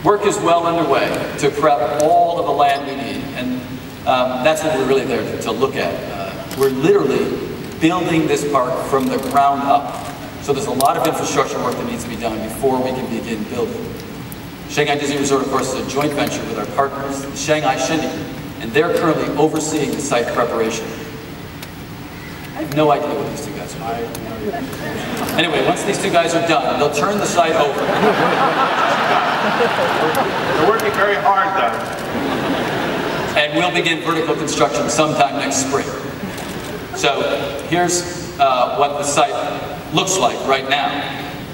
Work is well underway to prep all of the land we need, and that's what we're really there to look at. We're literally building this park from the ground up. So there's a lot of infrastructure work that needs to be done before we can begin building. Shanghai Disney Resort, of course, is a joint venture with our partners, the Shanghai Shindig, and they're currently overseeing the site preparation. I have no idea what these two guys are doing. Anyway, once these two guys are done, they'll turn the site over. They're working very hard, though. And we'll begin vertical construction sometime next spring. So here's what the site looks like right now.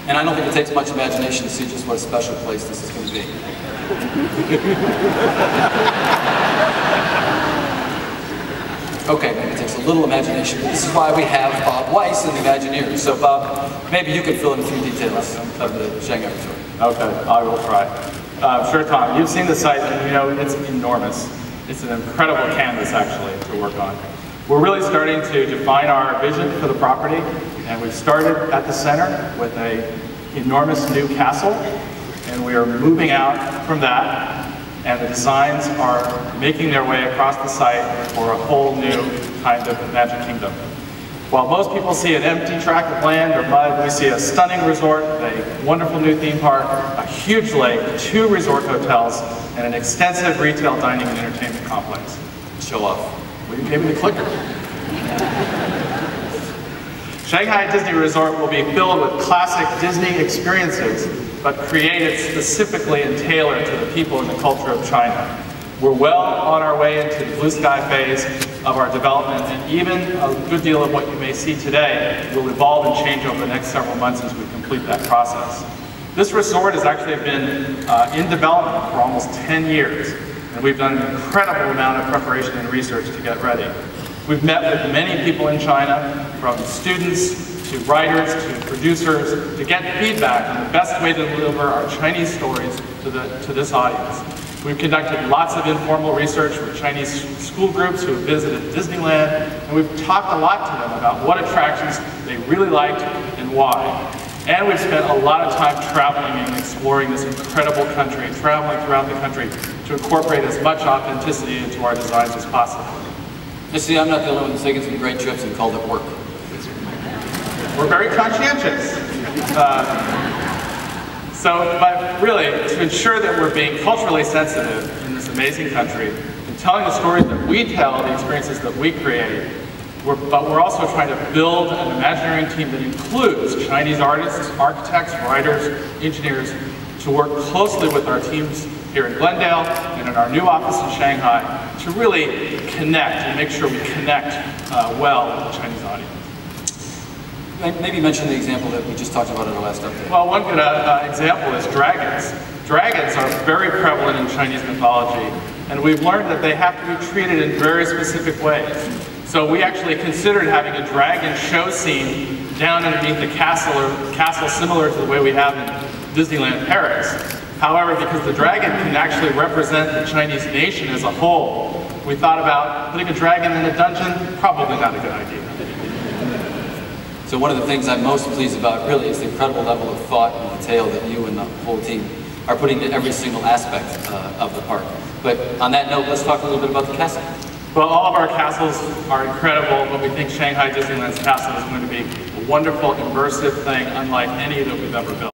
And I don't think it takes much imagination to see just what a special place this is going to be. Okay, maybe it takes a little imagination, but this is why we have Bob Weiss and the Imagineers. So Bob, maybe you could fill in a few details of the Shanghai Resort. Okay, I will try. Sure, Tom, you've seen the site, and you know it's enormous. It's an incredible canvas, actually, to work on. We're really starting to define our vision for the property, and we've started at the center with an enormous new castle, and we are moving out from that, and the designs are making their way across the site for a whole new kind of Magic Kingdom. While most people see an empty tract of land or mud, we see a stunning resort, a wonderful new theme park, a huge lake, 2 resort hotels, and an extensive retail dining and entertainment complex. Show off. Well, you gave me the clicker. Shanghai Disney Resort will be filled with classic Disney experiences, but created specifically and tailored to the people and the culture of China. We're well on our way into the blue sky phase of our development, and even a good deal of what you may see today will evolve and change over the next several months as we complete that process. This resort has actually been in development for almost 10 years, and we've done an incredible amount of preparation and research to get ready. We've met with many people in China, from students to writers to producers, to get feedback on the best way to deliver our Chinese stories to this audience. We've conducted lots of informal research with Chinese school groups who have visited Disneyland, and we've talked a lot to them about what attractions they really liked and why. And we've spent a lot of time traveling and exploring this incredible country, traveling throughout the country to incorporate as much authenticity into our designs as possible. You see, I'm not the only one that's taken some great trips and called it work. We're very conscientious. But really, to ensure that we're being culturally sensitive in this amazing country, and telling the stories that we tell, the experiences that we create, but we're also trying to build an Imagineering team that includes Chinese artists, architects, writers, engineers, to work closely with our teams here in Glendale and in our new office in Shanghai to really connect and make sure we connect well with the Chinese audience. Maybe mention the example that we just talked about in our last update. Well, one good example is dragons. Dragons are very prevalent in Chinese mythology, and we've learned that they have to be treated in very specific ways. So we actually considered having a dragon show scene down underneath the castle similar to the way we have in Disneyland Paris. However, because the dragon can actually represent the Chinese nation as a whole, we thought about putting a dragon in a dungeon, probably not a good idea. So one of the things I'm most pleased about really is the incredible level of thought and detail that you and the whole team are putting to every single aspect of the park. But on that note, let's talk a little bit about the castle. Well, all of our castles are incredible, but we think Shanghai Disneyland's castle is going to be a wonderful, immersive thing unlike any that we've ever built.